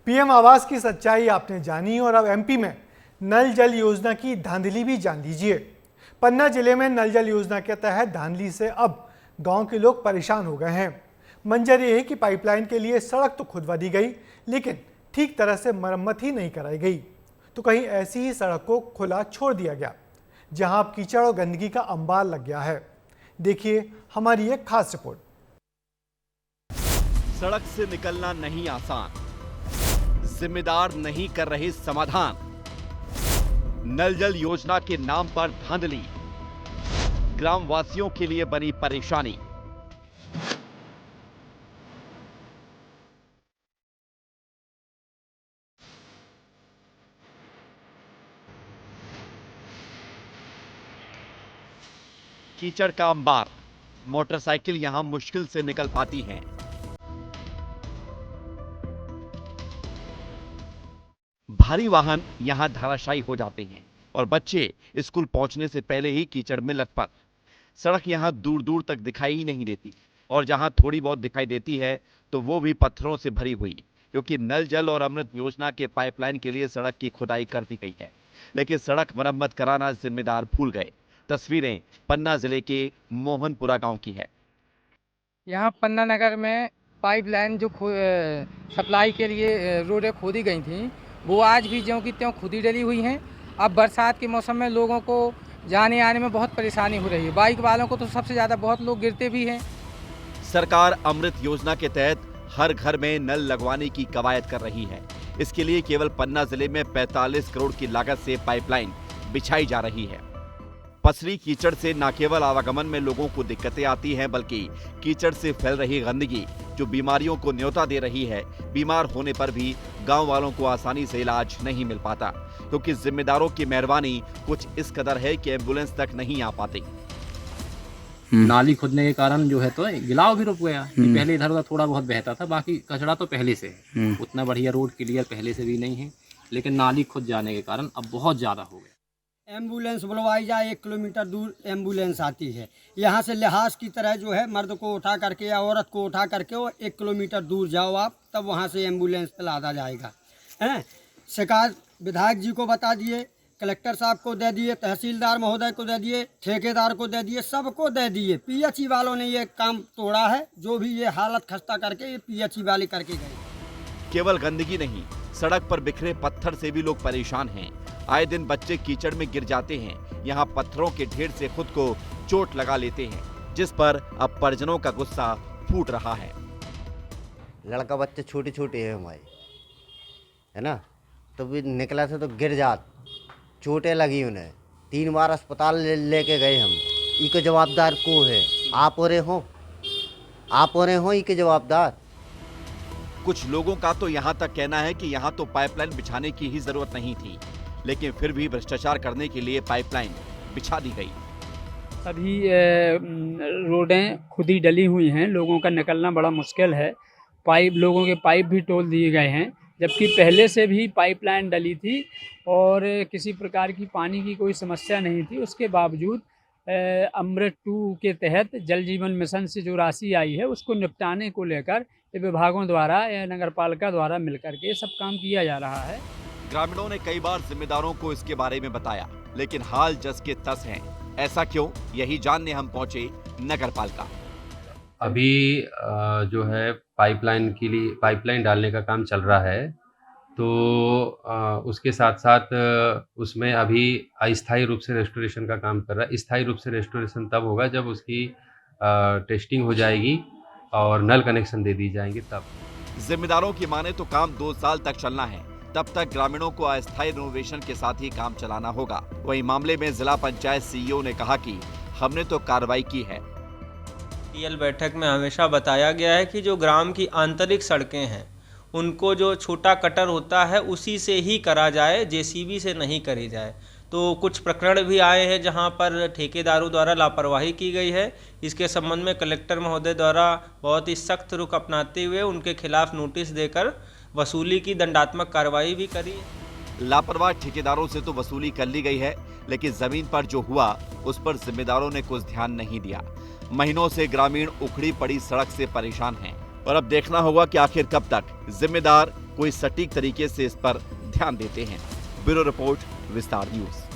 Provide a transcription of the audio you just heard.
PM आवास की सच्चाई आपने जानी और अब एमपी में नल जल योजना की धांधली भी जान लीजिए। पन्ना जिले में नल जल योजना के तहत धांधली से अब गांव के लोग परेशान हो गए हैं। मंजर ये है कि पाइपलाइन के लिए सड़क तो खुदवा दी गई, लेकिन ठीक तरह से मरम्मत ही नहीं कराई गई, तो कहीं ऐसी ही सड़क को खुला छोड़ दिया गया जहां अब कीचड़ और गंदगी का अंबार लग गया है। देखिए हमारी एक खास रिपोर्ट। सड़क से निकलना नहीं आसान, जिम्मेदार नहीं कर रहे समाधान। नल जल योजना के नाम पर धांधली, ग्राम वासियों के लिए बनी परेशानी। कीचड़ का अंबार, मोटरसाइकिल यहां मुश्किल से निकल पाती हैं। भारी वाहन यहां धराशायी हो जाते हैं और बच्चे स्कूल पहुंचने से पहले ही कीचड़ में लथपथ। सड़क यहां दूर दूर तक दिखाई ही नहीं देती और जहां थोड़ी बहुत दिखाई देती है तो वो भी पत्थरों से भरी हुई, क्योंकि नल जल और अमृत योजना के पाइपलाइन के लिए सड़क की खुदाई कर दी गई है, लेकिन सड़क मरम्मत कराना जिम्मेदार भूल गए। तस्वीरें पन्ना जिले के मोहनपुरा गांव की है। यहाँ पन्ना नगर में पाइपलाइन जो सप्लाई के लिए रोडें खोदी गई थी, वो आज भी ज्यों की त्यों खुदी डली हुई हैं। अब बरसात के मौसम में लोगों को जाने आने में बहुत परेशानी हो रही है। बाइक वालों को तो सबसे ज़्यादा, बहुत लोग गिरते भी हैं। सरकार अमृत योजना के तहत हर घर में नल लगवाने की कवायद कर रही है। इसके लिए केवल पन्ना जिले में 45 करोड़ की लागत से पाइपलाइन बिछाई जा रही है। पसरी कीचड़ से न केवल आवागमन में लोगों को दिक्कतें आती हैं, बल्कि कीचड़ से फैल रही गंदगी जो बीमारियों को न्योता दे रही है। बीमार होने पर भी गांव वालों को आसानी से इलाज नहीं मिल पाता, क्योंकि जिम्मेदारों की मेहरबानी कुछ इस कदर है कि एम्बुलेंस तक नहीं आ पाती। नाली खुदने के कारण जो है तो गिलाव भी रुक गया। पहले इधर उधर थोड़ा बहुत बहता था, बाकी कचरा तो पहले से है। उतना बढ़िया रोड क्लियर पहले से भी नहीं है, लेकिन नाली खुद जाने के कारण अब बहुत ज़्यादा हो गया। एम्बुलेंस बुलवाई जाए, 1 किलोमीटर दूर एम्बुलेंस आती है। यहाँ से लिहाज की तरह जो है, मर्द को उठा करके या औरत को उठा करके वो 1 किलोमीटर दूर जाओ आप, तब वहाँ से एम्बुलेंस पे लादा जाएगा। हैं, शिकायत विधायक जी को बता दिए, कलेक्टर साहब को दे दिए, तहसीलदार महोदय को दे दिए, ठेकेदार को दे दिए, सबको दे दिए। पीएचई वालों ने ये काम तोड़ा है। जो भी ये हालत खस्ता करके ये पीएचई वाले करके गए। केवल गंदगी नहीं, सड़क पर बिखरे पत्थर से भी लोग परेशान हैं। आए दिन बच्चे कीचड़ में गिर जाते हैं। यहाँ पत्थरों के ढेर से खुद को चोट लगा लेते हैं, जिस पर अब परिजनों का गुस्सा फूट रहा है। लड़का बच्चे छोटे छोटे हैं हमारे, है ना, तो भी निकला था तो गिर जात, चोटें लगी उन्हें। 3 बार अस्पताल लेके गए हम। इके जवाबदार को है? आप हो रहे हो इके जवाबदार। कुछ लोगों का तो यहाँ तक कहना है कि यहाँ तो पाइपलाइन बिछाने की ही जरूरत नहीं थी, लेकिन फिर भी भ्रष्टाचार करने के लिए पाइपलाइन बिछा दी गई। सभी रोडें खुद ही डली हुई हैं, लोगों का निकलना बड़ा मुश्किल है। लोगों के पाइप भी तोड़ दिए गए हैं, जबकि पहले से भी पाइपलाइन डली थी और किसी प्रकार की पानी की कोई समस्या नहीं थी। उसके बावजूद अमृत 2 के तहत जल जीवन मिशन से जो राशि आई है, उसको निपटाने को लेकर विभागों द्वारा या नगर पालिका द्वारा मिलकर के सब काम किया जा रहा है। ग्रामीणों ने कई बार जिम्मेदारों को इसके बारे में बताया, लेकिन हाल जस के तस हैं। ऐसा क्यों, यही जानने हम पहुंचे नगर पालिका। अभी जो है पाइपलाइन के लिए पाइपलाइन डालने का काम चल रहा है, तो उसके साथ साथ उसमें अभी अस्थायी रूप से रेस्टोरेशन का काम कर रहा है। स्थायी रूप से रेस्टोरेशन तब होगा जब उसकी टेस्टिंग हो जाएगी और नल कनेक्शन दे दी जाएंगे तब। जिम्मेदारों की माने तो काम 2 साल तक चलना है, तब तक ग्रामीणों को अस्थायी रिनोवेशन के साथ ही काम चलाना होगा। वहीं मामले में जिला पंचायत सीईओ ने कहा कि हमने तो कार्रवाई की है। टीएल बैठक में हमेशा बताया गया है कि जो ग्राम की आंतरिक सड़कें हैं, उनको जो छोटा कटर होता है उसी से ही करा जाए, जेसीबी से नहीं करी जाए। तो कुछ प्रकरण भी आए हैं जहां पर ठेकेदारों द्वारा लापरवाही की गई है। इसके संबंध में कलेक्टर महोदय द्वारा बहुत ही सख्त रुख अपनाते हुए उनके खिलाफ नोटिस देकर वसूली की दंडात्मक कार्रवाई भी करी है। लापरवाह ठेकेदारों से तो वसूली कर ली गई है, लेकिन जमीन पर जो हुआ उस पर जिम्मेदारों ने कुछ ध्यान नहीं दिया। महीनों से ग्रामीण उखड़ी पड़ी सड़क से परेशान हैं और अब देखना होगा कि आखिर कब तक जिम्मेदार कोई सटीक तरीके से इस पर ध्यान देते हैं। ब्यूरो रिपोर्ट, विस्तार न्यूज।